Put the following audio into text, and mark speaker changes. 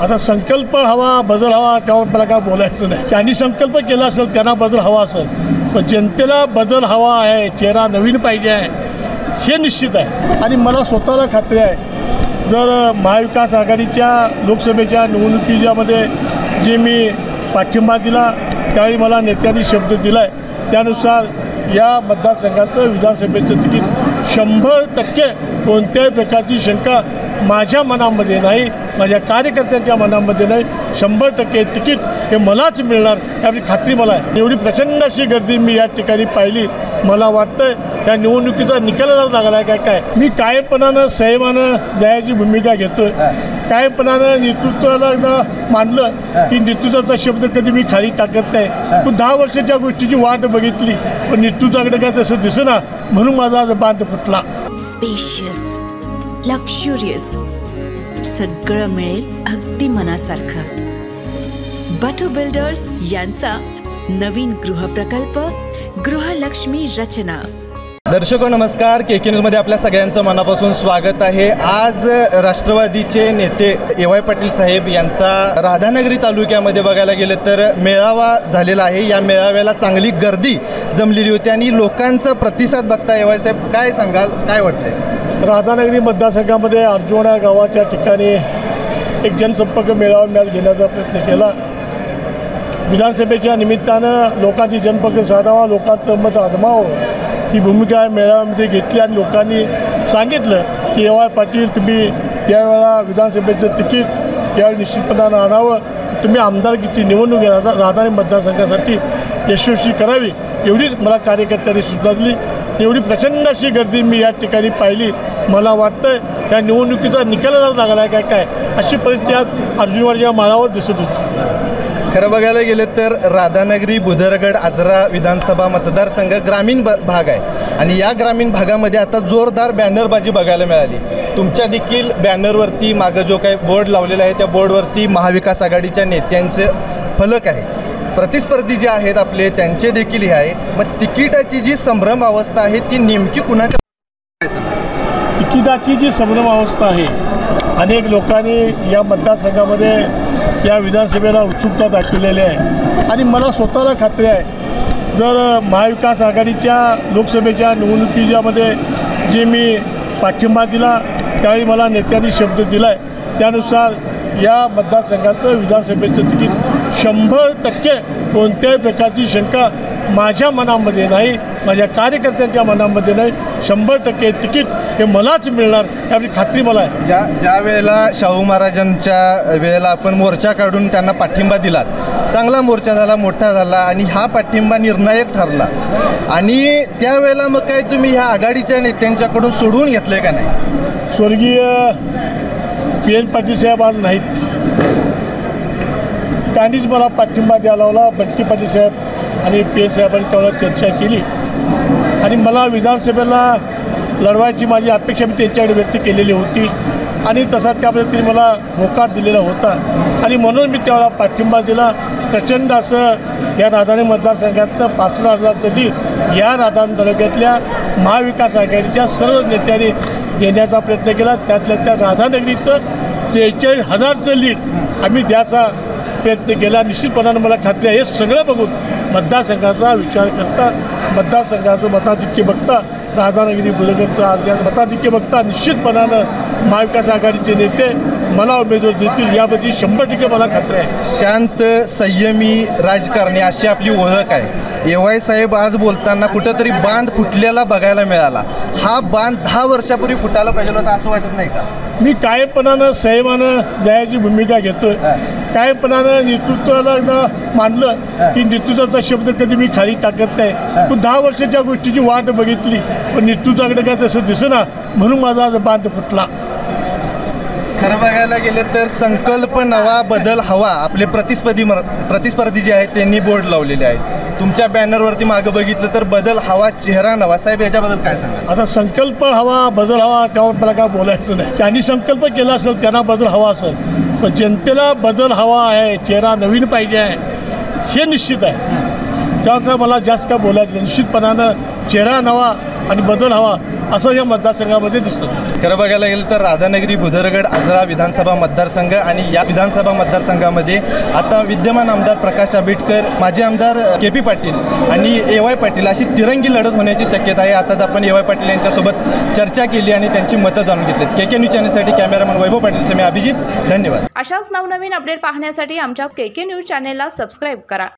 Speaker 1: आता संकल्प हवा, बदल हवा, त्यावर मला काय बोलायचं नाही. त्यांनी संकल्प केला असेल, त्यांना बदल हवा असेल, पण जनतेला बदल हवा आहे, चेहरा नवीन पाहिजे आहे, हे निश्चित आहे. आणि मला स्वतःला खात्री आहे, जर महाविकास आघाडीच्या लोकसभेच्या निवडणुकीच्यामध्ये जे मी पाठिंबा दिला त्यावेळी मला नेत्यांनी शब्द दिला आहे, त्यानुसार या मतदारसंघाचं विधानसभेचं तिकीट 100% कोणत्याही प्रकारची शंका माझ्या मनामध्ये नाही, माझ्या कार्यकर्त्यांच्या मनामध्ये नाही. 100% तिकीट हे मलाच मिळणार याची खात्री मला आहे. एवढी प्रचंड अशी गर्दी मी या ठिकाणी पाहिली. मला वाटतं या निवडणुकीचा निकालाला लागला आहे काय. मी कायमपणानं संयमानं जायची भूमिका घेतोय. कायमपणानं नेतृत्वाला मानलं की नेतृत्वाचा शब्द कधी मी खाली टाकत नाही. पण 10 वर्षाच्या गोष्टीची वाट बघितली, पण नेतृत्वाकडे काय तसं दिसेना, म्हणून माझा आज बांध फुटला.
Speaker 2: स्पेशियस, लक्झुरियस, सगळं मिळेल अगदी मनासारखं. बटू बिल्डर्स यांचा नवीन गृहप्रकल्प गृहलक्ष्मी रचना.
Speaker 3: दर्शको नमस्कार, के न्यूजमध्ये आपल्या सगळ्यांचं मनापासून स्वागत आहे. आज राष्ट्रवादीचे नेते ए.वाय. पाटील साहेब यांचा राधानगरी तालुक्यामध्ये बघायला गेलं तर मेळावा झालेला आहे. या मेळाव्याला चांगली गर्दी जमलेली होती आणि लोकांचा प्रतिसाद बघता ए.वाय. साहेब काय सांगाल, काय वाटतंय?
Speaker 1: राधानगरी मतदारसंघामध्ये अर्जुना गावाच्या ठिकाणी एक जनसंपर्क मेळावा मी आज घेण्याचा प्रयत्न केला. विधानसभेच्या निमित्तानं लोकांची जनसंपर्क साधावा, लोकांचं मत आजमावं ही भूमिका मेळाव्यामध्ये घेतली आणि लोकांनी सांगितलं की ए.वाय. पाटील तुम्ही यावेळेला विधानसभेचं तिकीट यावेळी निश्चितपणानं आणावं, तुम्ही आमदारकीची निवडणूक राधानगरी मतदारसंघासाठी यशस्वी करावी, एवढीच मला कार्यकर्त्यांनी सूचना दिली. एवढी प्रचंड अशी गर्दी मी या ठिकाणी पाहिली. मला वाटतं या निवडणुकीचा निकालाला लागला आहे काय अशी परिस्थिती आज अर्जुनवाडीच्या माळावर दिसत होती.
Speaker 3: खरं बघायला गेलं तर राधानगरी, बुधरगड, आजरा विधानसभा मतदारसंघ ग्रामीण भाग आहे आणि या ग्रामीण भागामध्ये आता जोरदार बॅनरबाजी बघायला मिळाली. तुमच्या देखील बॅनरवरती मागं जो काही बोर्ड लावलेला आहे त्या बोर्डवरती महाविकास आघाडीच्या नेत्यांचे फलक आहे. प्रतिस्पर्धी जे आहेत आपले त्यांचे देखील हे आहे. मग तिकिटाची जी संभ्रम अवस्था आहे ती नेमकी कुणाच्या?
Speaker 1: तिकिटाची जी संभ्रम अवस्था आहे, अनेक लोकांनी या मतदारसंघामध्ये या विधानसभेला उत्सुकता दाखवलेली आहे आणि मला स्वतःला खात्री आहे, जर महाविकास आघाडीच्या लोकसभेच्या निवडणुकीच्यामध्ये जे मी पाठिंबा दिला त्यावेळी मला नेत्यांनी शब्द दिला आहे, त्यानुसार या मतदारसंघाचं विधानसभेचं तिकीट 100% कोणत्याही प्रकारची शंका माझ्या मनामध्ये नाही, माझ्या कार्यकर्त्यांच्या मनामध्ये नाही. 100% तिकीट हे मलाच मिळणार याची खात्री मला आहे.
Speaker 3: ज्या वेळेला शाहू महाराजांच्या वेळेला आपण मोर्चा काढून त्यांना पाठिंबा दिलात, चांगला मोर्चा झाला, मोठा झाला आणि हा पाठिंबा निर्णायक ठरला आणि त्यावेळेला मग काय तुम्ही ह्या आघाडीच्या नेत्यांच्याकडून सोडवून घेतलं आहे का नाही?
Speaker 1: स्वर्गीय पी.एन. पाटील साहेब आज नाहीत, त्यांनीच मला पाठिंबा द्यायला लावला. बंटी पाटील साहेब आणि पी.एन. साहेबांनी त्यावेळेला चर्चा केली आणि मला विधानसभेला लढवायची माझी अपेक्षा मी त्यांच्याकडे व्यक्त केलेली होती आणि तसा त्या पद्धतीने मला होकार दिलेला होता आणि म्हणून मी त्यावेळेला पाठिंबा दिला. प्रचंड असं या राधानगरी मतदारसंघातनं 65,000चं लीड या राधानगरी तालुक्यातल्या महाविकास आघाडीच्या सर्व नेत्यांनी देण्याचा प्रयत्न केला. त्यातल्या त्या राधानगरीचं 43,000चं लीड आम्ही द्यायचा प्रयत्न केला. निश्चितपणानं मला खात्री आहे, हे सगळं बघून मतदारसंघाचा विचार करता, मतदारसंघाचं मताधिक्य बघता, राधानगरी बुधरगडचं आज मताधिक्य बघता निश्चितपणानं महाविकास आघाडीचे नेते मला उमेदवार देतील याबद्दल 100% मला खात्री आहे.
Speaker 3: शांत, संयमी राजकारणी अशी आपली ओळख आहे. ए.वाय. साहेब आज बोलताना कुठंतरी बांध फुटलेला बघायला मिळाला. हा बांध 10 वर्षापूर्वी फुटायला पाहिजे होता असं वाटत नाही का?
Speaker 1: मी कायमपणानं संयमानं जायची भूमिका घेतोय. कायमपणानं नेतृत्वाला मानलं की नेतृत्वाचा शब्द कधी मी खाली टाकत नाही. पण 10 वर्षाच्या गोष्टीची वाट बघितली, पण नेतृत्वाकडे काय तसं दिसेना, म्हणून माझा आज बांध फुटला.
Speaker 3: खरं बघायला गेलं तर संकल्प नवा, बदल हवा, आपले प्रतिस्पर्धी जे आहेत त्यांनी बोर्ड लावलेले आहेत. तुमच्या बॅनरवरती मागं बघितलं तर बदल हवा, चेहरा नवा. साहेब याच्याबद्दल काय सांगा?
Speaker 1: आता संकल्प हवा, बदल हवा, त्यावर मला काय बोलायचं नाही. त्यांनी संकल्प केला असेल, त्यांना बदल हवा असेल, पण जनतेला बदल हवा आहे, चेहरा नवीन पाहिजे आहे, हे निश्चित आहे. त्यावर काय मला जास्त काय बोलायचं नाही. निश्चितपणानं चेहरा नवा आणि बदल हवा असं या मतदारसंघामध्ये दिसतं.
Speaker 3: खरं बघायला गेलं तर राधानगरी बुधरगड आजरा विधानसभा मतदारसंघ आणि या विधानसभा मतदारसंघामध्ये आता विद्यमान आमदार प्रकाश आंबेडकर, माजी आमदार KP पाटील आणि AY पाटील अशी तिरंगी लढत होण्याची शक्यता आहे. आताच आपण AY पाटील यांच्यासोबत चर्चा केली आणि त्यांची मतं जाणून घेतलीत. KK न्यूज चॅनलसाठी कॅमेरामन वैभव पाटील, मी अभिजित, धन्यवाद.
Speaker 4: अशाच नवनवीन अपडेट पाहण्यासाठी आमच्या KK न्यूज चॅनेलला सबस्क्राईब करा.